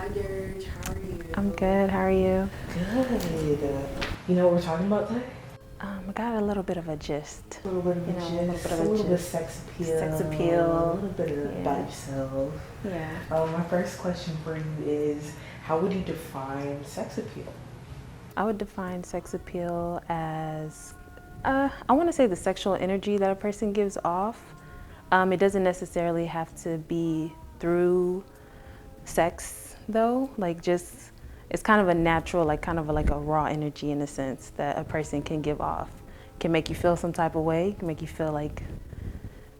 Hi Derge, how are you? I'm good. How are you? Good. You know what we're talking about today? I got a little bit of a gist. A little bit of a little bit of sex appeal. Sex appeal. A little bit about yourself. Yeah. My first question for you is, how would you define sex appeal? I would define sex appeal as, I want to say the sexual energy that a person gives off. It doesn't necessarily have to be through sex though, it's kind of a natural, like a raw energy in a sense that a person can give off. Can make you feel some type of way, can make you feel like,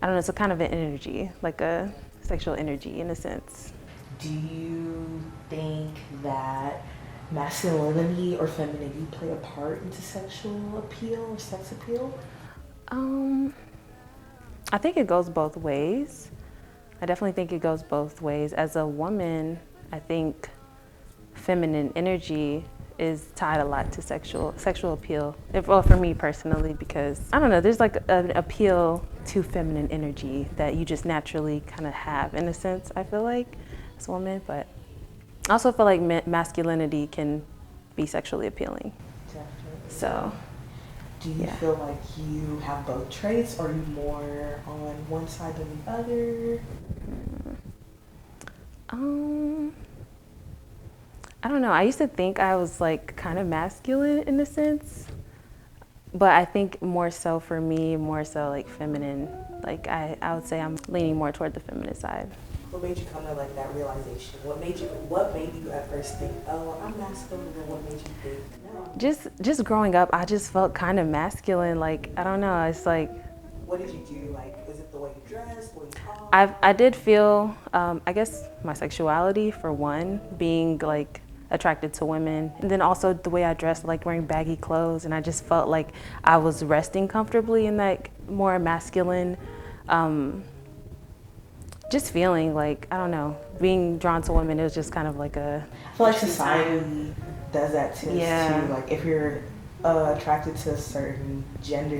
I don't know, it's a kind of an energy, like a sexual energy in a sense. Do you think that masculinity or femininity play a part into sexual appeal or sex appeal? I think it goes both ways. I definitely think it goes both ways. As a woman, I think feminine energy is tied a lot to sexual appeal. Well, for me personally, because I don't know, there's like an appeal to feminine energy that you just naturally kind of have in a sense, I feel like, as a woman. But I also feel like masculinity can be sexually appealing. Definitely. So, do you feel like you have both traits, or are you more on one side than the other? I don't know. I used to think I was like kind of masculine in a sense, but I think more so for me, more so like feminine. Like I would say I'm leaning more toward the feminine side. What made you come to like that realization? What made you at first think, oh, I'm masculine, and what made you think no? Just growing up, I just felt kind of masculine. Like I don't know. It's like. What did you do? Like, is it the way you dress, the way you talk? I did feel, I guess my sexuality for one, being like attracted to women, and then also the way I dressed, like wearing baggy clothes, and I just felt like I was resting comfortably in that more masculine, just feeling like, I don't know, being drawn to women, it was just kind of like a... I feel like society does that to us too. Like if you're attracted to a certain gender,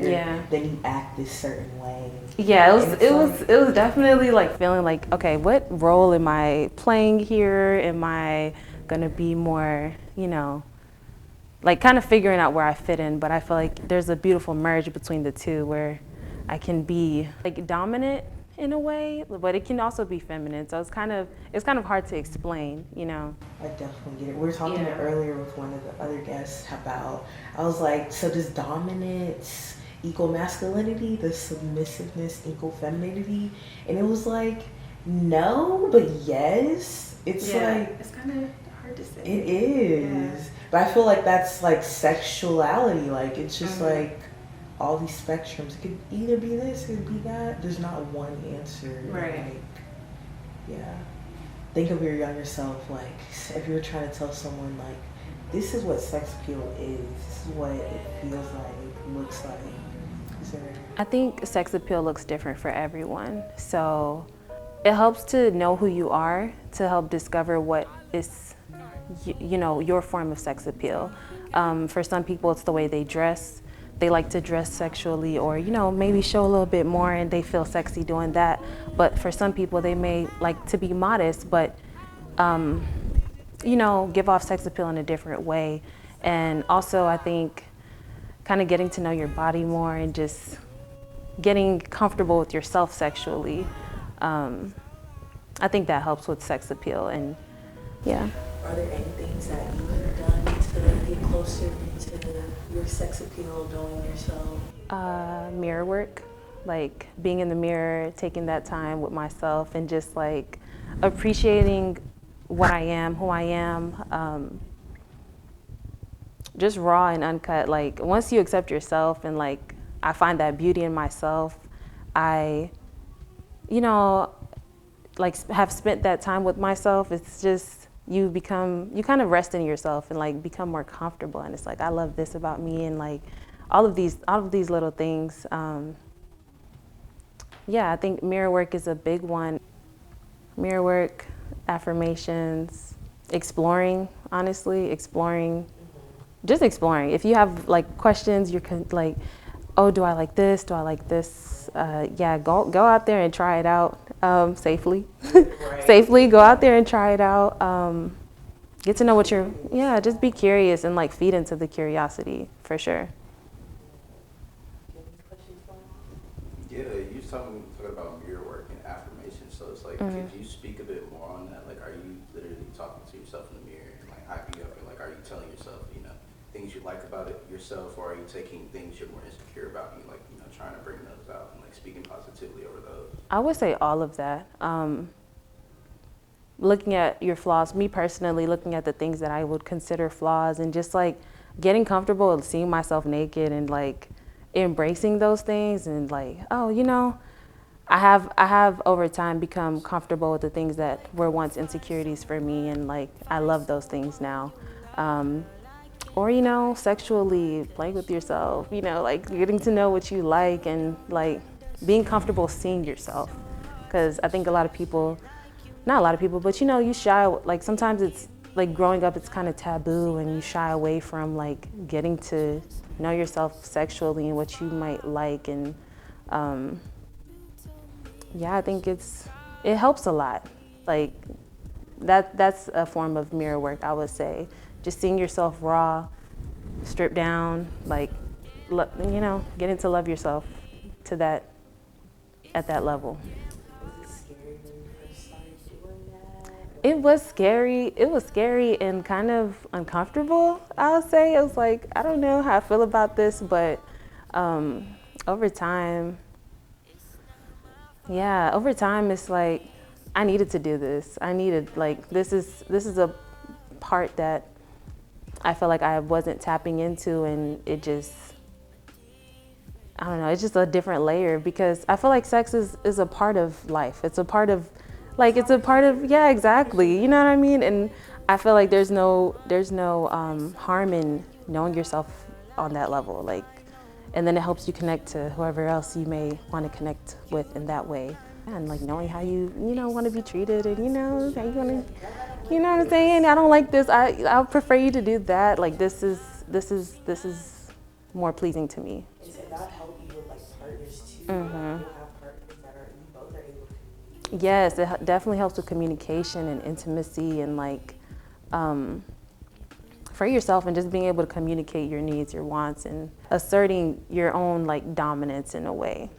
then you act this certain way. Yeah, it was definitely like feeling like, okay, what role am I playing here? Am I gonna be more, you know, like kind of figuring out where I fit in? But I feel like there's a beautiful merge between the two where I can be like dominant in a way, but it can also be feminine. So it's kind of hard to explain, you know. I definitely get it. We were talking earlier with one of the other guests about, I was like, so does dominance equal masculinity? Does submissiveness equal femininity? And it was like, no, but yes. It's like, it's kind of hard to say. It is. But I feel like that's like sexuality. Like it's just like all these spectrums. It could either be this, it could be that. There's not one answer. Right. Like, yeah. Think of your younger self, like, if you were trying to tell someone, like, this is what sex appeal is, this is what it feels like, looks like. I think sex appeal looks different for everyone. So it helps to know who you are, to help discover what is, you know, your form of sex appeal. For some people, it's the way they dress. They like to dress sexually, or, you know, maybe show a little bit more and they feel sexy doing that. But for some people, they may like to be modest, but, you know, give off sex appeal in a different way. And also, I think kind of getting to know your body more and just getting comfortable with yourself sexually. I think that helps with sex appeal, and yeah. Are there any things that you've done to get closer to your sex appeal, knowing yourself? Mirror work, like being in the mirror, taking that time with myself and just like appreciating what I am, who I am, just raw and uncut. Like once you accept yourself and like I find that beauty in myself, I, you know, like have spent that time with myself. It's just, you kind of rest in yourself and like become more comfortable. And it's like, I love this about me, and like all of these little things. Yeah, I think mirror work is a big one. Mirror work, affirmations, exploring, honestly, just exploring. If you have like questions, you're like, oh, do I like this? Do I like this? Yeah, go out there and try it out safely. Safely, go out there and try it out. get to know what you're, yeah, just be curious and like feed into the curiosity for sure. Yeah, you was talking about mirror work and affirmation. So it's like, could you speak a bit more on that? Like, are you literally talking to yourself in the mirror and like hyping you up, and like, are you telling yourself, you know, things you like about it yourself, or are you taking things you're more insecure about and like, you know, trying to bring those out and like speaking positively over those? I would say all of that. Looking at your flaws, me personally, looking at the things that I would consider flaws and just like getting comfortable with seeing myself naked and like embracing those things and like, oh, you know, I have over time become comfortable with the things that were once insecurities for me, and like I love those things now. Or, you know, sexually playing with yourself, you know, like getting to know what you like and like being comfortable seeing yourself. Because I think a lot of people, not a lot of people, but you know, you shy, like sometimes it's like growing up, it's kind of taboo and you shy away from like getting to know yourself sexually and what you might like. And yeah, I think it helps a lot. Like that's a form of mirror work, I would say. Just seeing yourself raw, stripped down, like, you know, getting to love yourself to that, at that level. Was it scary when you first started doing that? It was scary. It was scary and kind of uncomfortable, I'll say. It was like, I don't know how I feel about this, but over time, yeah, over time, it's like, I needed to do this. I needed, like, this is a part that I feel like I wasn't tapping into, and it just, I don't know, it's just a different layer, because I feel like sex is a part of life. It's a part of, like, it's a part of, yeah, exactly. You know what I mean? And I feel like there's no harm in knowing yourself on that level. Like, and then it helps you connect to whoever else you may want to connect with in that way. And like knowing how you know, want to be treated, and you know, how you want to, you know what I'm saying? I don't like this. I prefer you to do that. Like this is more pleasing to me. Is it about helping you with like partners too? You have partners that are, you both are able to communicate. Yes, it definitely helps with communication and intimacy and like for yourself, and just being able to communicate your needs, your wants, and asserting your own like dominance in a way.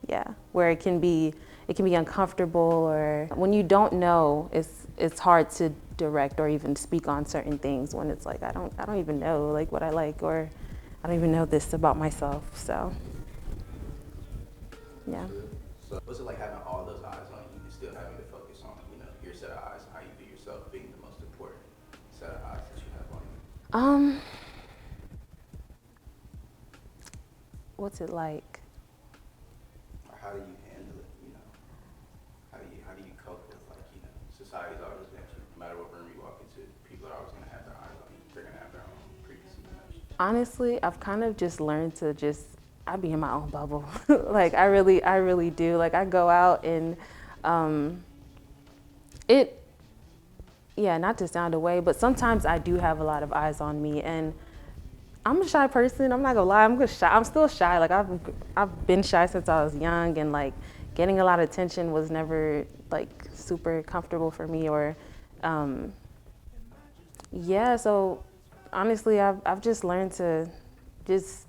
Yeah, where it can be uncomfortable, or when you don't know, it's hard to direct or even speak on certain things when it's like I don't even know like what I like, or I don't even know this about myself. So yeah. So what's it like having all those eyes on you and still having to focus on, you know, your set of eyes and how you view yourself being the most important set of eyes that you have on you? What's it like? Or how do you handle it, you know? How do you cope with, like, you know, society's always got you, no matter what room you walk into, people are always gonna have their eyes on you. They're gonna have their own preconceived notions. Honestly, I've kind of just learned to I be in my own bubble. Like I really do. Like I go out and yeah, not to sound away, but sometimes I do have a lot of eyes on me, and I'm a shy person. I'm not gonna lie. I'm still shy. Like I've been shy since I was young, and like getting a lot of attention was never like super comfortable for me. Or yeah. So honestly, I've just learned to just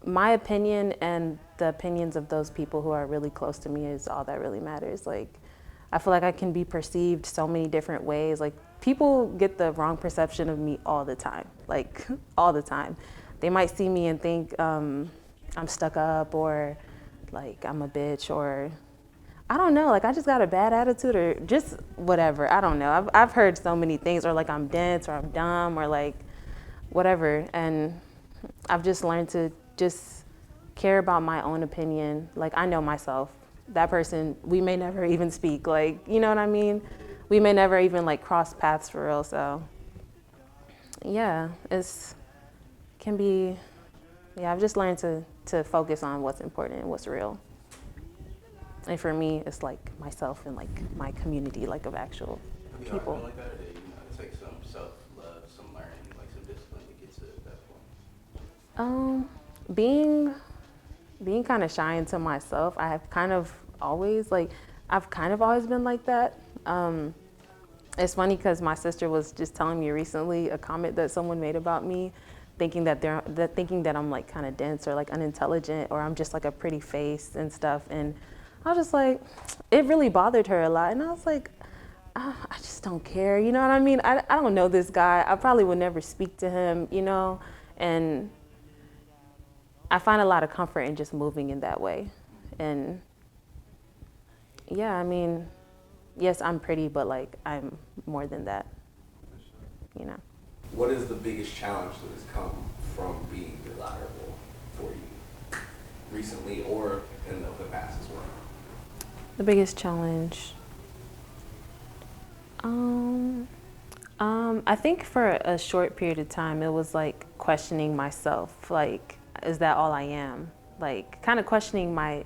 my opinion and the opinions of those people who are really close to me is all that really matters. Like, I feel like I can be perceived so many different ways. Like, people get the wrong perception of me all the time, like all the time. They might see me and think I'm stuck up, or like I'm a bitch, or I don't know, like I just got a bad attitude, or just whatever. I don't know. I've heard so many things, or like I'm dense, or I'm dumb, or like whatever. And I've just learned to just care about my own opinion. Like I know myself. That person, we may never even speak. Like, you know what I mean? We may never even like cross paths for real. So yeah, can be, yeah, I've just learned to focus on what's important and what's real. And for me, it's like myself and like my community, like of actual people. Like that, or did, you know, it take some self-love, some learning, like some discipline to get to that point? Being kind of shy into myself, I've kind of always been like that. It's funny because my sister was just telling me recently a comment that someone made about me, thinking that I'm like kind of dense or like unintelligent, or I'm just like a pretty face and stuff. And I was just like, it really bothered her a lot. And I was like, I just don't care. You know what I mean? I don't know this guy. I probably would never speak to him, you know? And I find a lot of comfort in just moving in that way. And yeah, I mean, yes, I'm pretty, but like I'm more than that, you know? What is the biggest challenge that has come from being desirable for you recently or in the past as well? The biggest challenge, I think for a short period of time, it was like questioning myself. Like, is that all I am? Like, kind of questioning my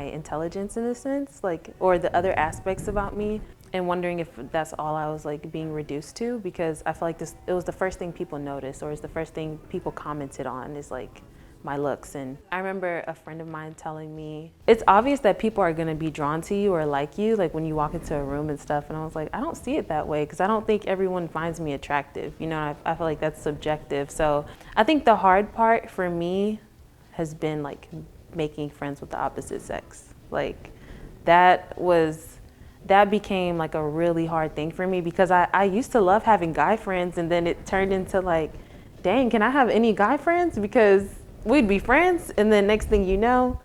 intelligence in a sense, like, or the other aspects about me, and wondering if that's all I was like being reduced to, because I feel like it was the first thing people noticed, or it's the first thing people commented on, is like my looks. And I remember a friend of mine telling me, it's obvious that people are gonna be drawn to you or like you, like when you walk into a room and stuff. And I was like, I don't see it that way, because I don't think everyone finds me attractive. You know, I feel like that's subjective. So I think the hard part for me has been like making friends with the opposite sex. Like that became like a really hard thing for me, because I used to love having guy friends, and then it turned into like, dang, can I have any guy friends? Because we'd be friends, and then next thing you know,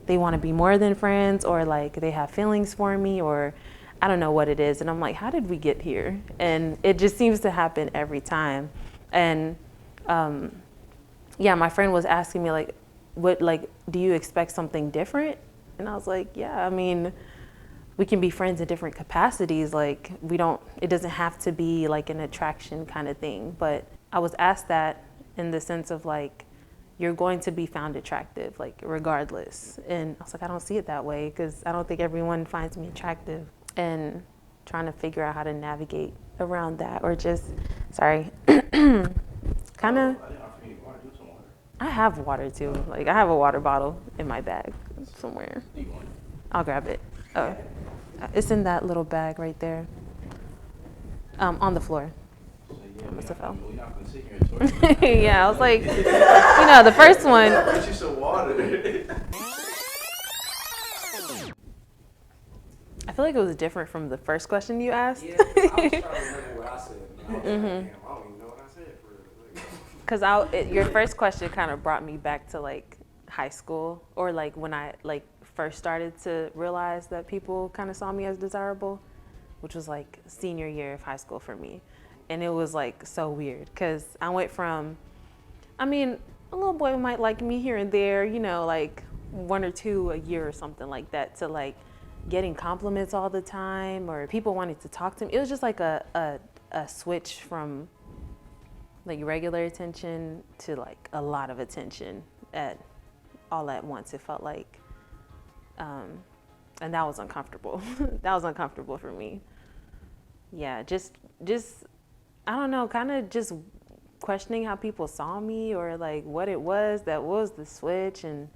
they want to be more than friends, or like they have feelings for me, or I don't know what it is. And I'm like, how did we get here? And it just seems to happen every time. And yeah, my friend was asking me like, what, like, do you expect something different? And I was like, yeah, I mean, we can be friends in different capacities. Like it doesn't have to be like an attraction kind of thing. But I was asked that in the sense of like, you're going to be found attractive, like regardless. And I was like, I don't see it that way, because I don't think everyone finds me attractive. And trying to figure out how to navigate around that, or just, sorry, kind of. I have water too. Like I have a water bottle in my bag somewhere. I'll grab it. Oh, it's in that little bag right there. On the floor. Must have fell. Yeah, I was like, you know, the first one. Get you some water. I feel like it was different from the first question you asked. Yeah, I was trying to remember what I said. And I was like, damn, I don't even know what I said for real. Because your first question kind of brought me back to like high school, or like when I like first started to realize that people kind of saw me as desirable, which was like senior year of high school for me. And it was like so weird, because I went from, I mean, a little boy might like me here and there, you know, like 1 or 2 a year or something like that, to like getting compliments all the time, or people wanting to talk to me. It was just like a switch from like regular attention to like a lot of attention all at once. It felt like, and that was uncomfortable. That was uncomfortable for me. Yeah, just I don't know, kind of just questioning how people saw me, or like what it was that was the switch. And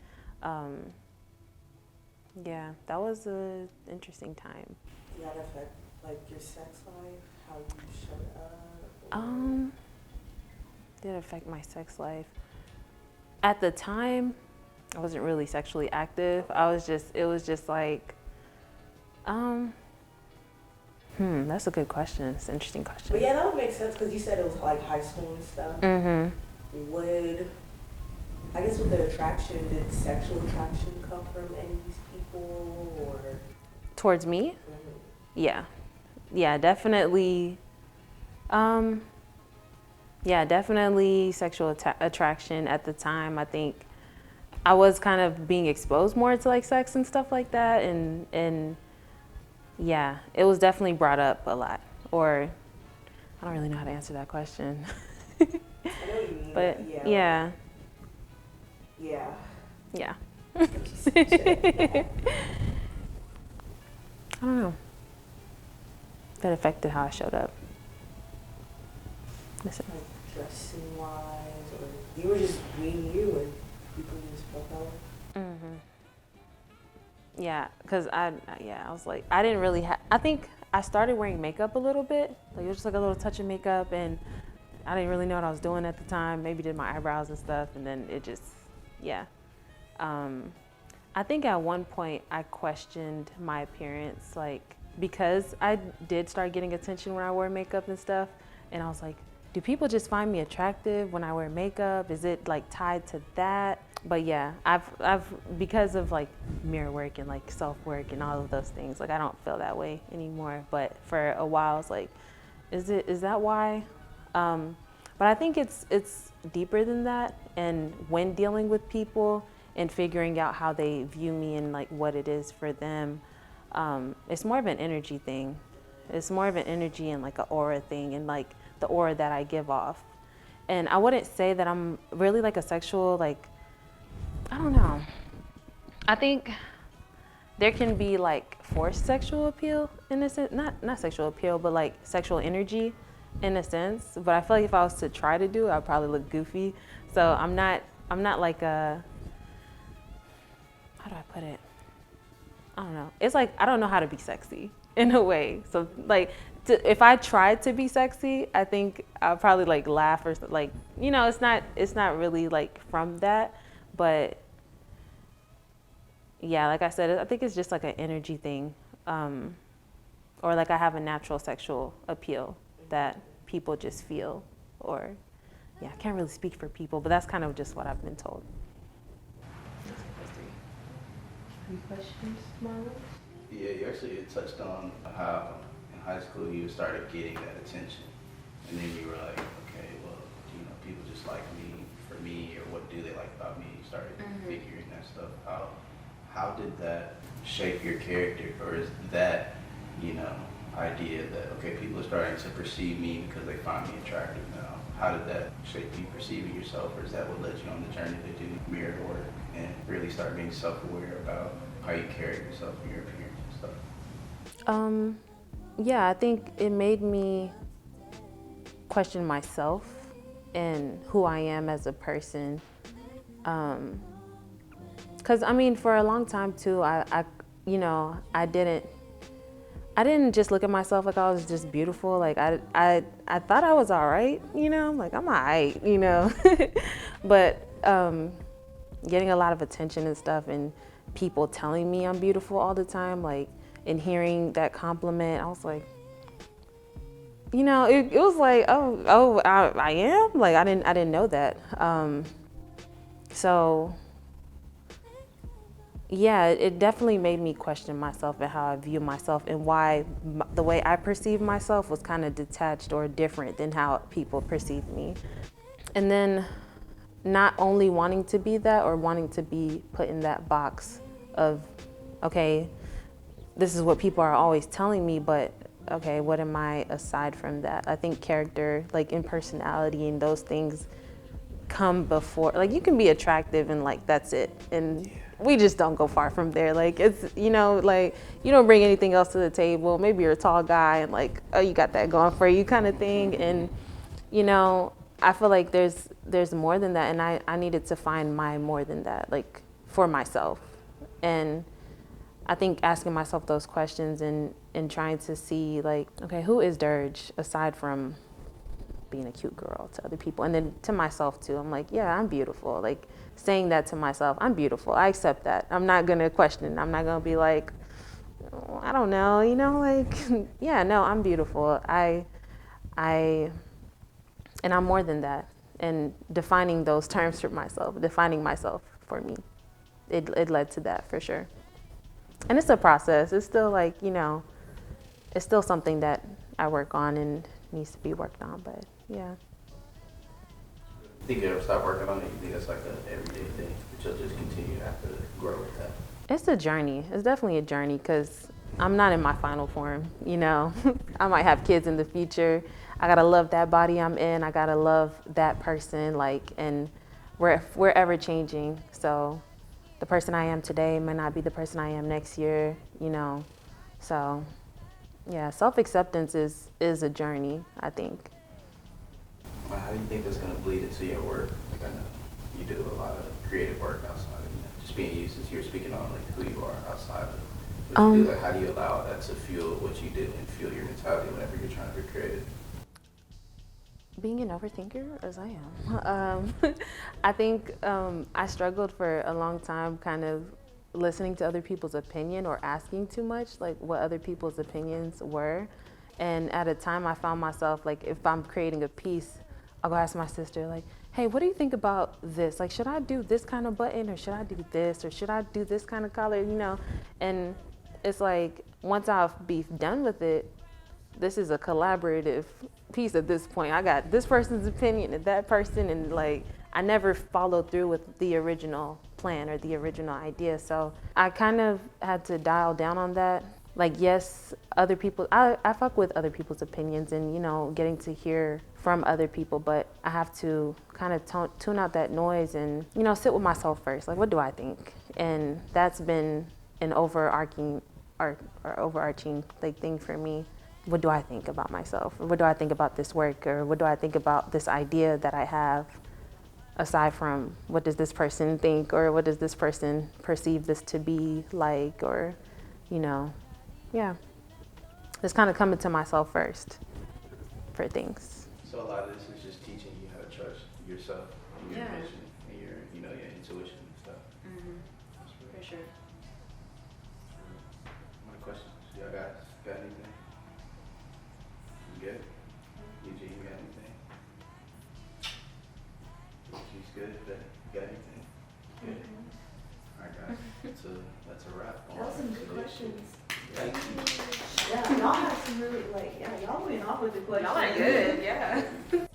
yeah, that was an interesting time. Did that affect like your sex life, how you showed up? Did it affect my sex life? At the time, I wasn't really sexually active. It was just like, that's a good question. It's an interesting question. But yeah, that would make sense, because you said it was like high school and stuff. Mm-hmm. I guess with the attraction, did sexual attraction come from any of these people, or? Towards me? Mm-hmm. Yeah, definitely. Yeah, definitely sexual attraction at the time. I think I was kind of being exposed more to like sex and stuff like that, and yeah, it was definitely brought up a lot. Or I don't really know how to answer that question. I know what you mean, but yeah. I don't know. That affected how I showed up. Listen. Like dressing wise, or you were just being you and people just spoke out? Yeah, because I was like, I didn't really have, I think I started wearing makeup a little bit. Like it was just like a little touch of makeup, and I didn't really know what I was doing at the time. Maybe did my eyebrows and stuff, and then it just, yeah. I think at one point I questioned my appearance, like because I did start getting attention when I wore makeup and stuff, and I was like, do people just find me attractive when I wear makeup? Is it like tied to that? But yeah, I've because of like mirror work and like self work and all of those things, like I don't feel that way anymore. But for a while, I was like, is that why? But I think it's deeper than that. And when dealing with people and figuring out how they view me and like what it is for them, it's more of an energy thing. It's more of an energy and like an aura thing, and like the aura that I give off. And I wouldn't say that I'm really like a sexual, like, I don't know. I think there can be like forced sexual appeal in a sense, not sexual appeal, but like sexual energy in a sense. But I feel like if I was to try to do it, I'd probably look goofy. So I'm not like a, how do I put it? I don't know. It's like, I don't know how to be sexy in a way. So like, if I tried to be sexy, I think I'll probably like laugh or like, you know, it's not really like from that, but yeah, like I said, I think it's just like an energy thing, or like I have a natural sexual appeal that people just feel, or yeah, I can't really speak for people, but that's kind of just what I've been told. Any questions, Myles? Yeah, you actually touched on how in high school you started getting that attention, and then you were like, okay, well, you know, people just like me for me, or what do they like about me? You started figuring that stuff out. How did that shape your character, or is that, you know, idea that, okay, people are starting to perceive me because they find me attractive now? How did that shape you perceiving yourself, or is that what led you on the journey to do mirror work and really start being self-aware about how you carry yourself and your appearance and stuff? Yeah, I think it made me question myself and who I am as a person. Cause I mean, for a long time too, I you know, I didn't just look at myself like I was just beautiful. Like I thought I was all right, you know, like I'm all right, you know, but getting a lot of attention and stuff, and people telling me I'm beautiful all the time, like, and hearing that compliment, I was like, you know, it was like, oh, I am? Like, I didn't know that. So, yeah, it definitely made me question myself and how I view myself, and why the way I perceive myself was kind of detached or different than how people perceive me. And then not only wanting to be that, or wanting to be put in that box of, okay, this is what people are always telling me, but okay, what am I aside from that? I think character, like in personality and those things come before, like you can be attractive and like that's it. And we just don't go far from there. Like it's, you know, like you don't bring anything else to the table. Maybe you're a tall guy and like, oh, you got that going for you kind of thing. And, you know, I feel like there's more than that. And I needed to find my more than that, like for myself. And I think asking myself those questions and trying to see like, okay, who is Derge aside from being a cute girl to other people? And then to myself too, I'm like, yeah, I'm beautiful. Like saying that to myself, I'm beautiful. I accept that. I'm not gonna question it. I'm not gonna be like, oh, I don't know, you know, like, yeah, no, I'm beautiful. And I'm more than that. And defining those terms for myself, defining myself for me, it led to that for sure. And it's a process. It's still like, you know, it's still something that I work on and needs to be worked on, but yeah. Think you ever stop working on it? You think that's like an everyday thing, but you'll just continue to have to grow with that? It's a journey. It's definitely a journey, because I'm not in my final form, you know. I might have kids in the future. I gotta love that body I'm in. I gotta love that person, like, and we're ever changing. So the person I am today might not be the person I am next year, you know. So yeah, self-acceptance is a journey, I think. How do you think that's going to bleed into your work? Like I know you do a lot of creative work outside of, you know, just being you, since you're speaking on like who you are outside of What you do, like, how do you allow that to fuel what you do and fuel your mentality whenever you're trying to be creative? Being an overthinker, as I am, I think I struggled for a long time kind of listening to other people's opinion or asking too much, like what other people's opinions were. And at a time I found myself, like if I'm creating a piece, I'll go ask my sister, like, hey, what do you think about this? Like, should I do this kind of button or should I do this? Or should I do this kind of color, you know? And it's like, once I'll be done with it, this is a collaborative piece at this point. I got this person's opinion and that person, and like, I never followed through with the original plan or the original idea. So I kind of had to dial down on that. Like, yes, other people, I fuck with other people's opinions and, you know, getting to hear from other people, but I have to kind of tune out that noise and, you know, sit with myself first. Like, what do I think? And that's been an overarching like thing for me. What do I think about myself? Or what do I think about this work? Or what do I think about this idea that I have? Aside from what does this person think, or what does this person perceive this to be like, or, you know, yeah. Just kind of coming to myself first for things. So a lot of this is just teaching you how to trust yourself and your vision and your, you know, your intuition and stuff. For sure. My questions, y'all got anything? You good? Eugene, you got anything? She's good. You got anything? Good. All right, guys. That's a wrap. That was some good questions. Thank you. Yeah, y'all have some really, like, yeah, y'all went off with the questions. Y'all are good, yeah.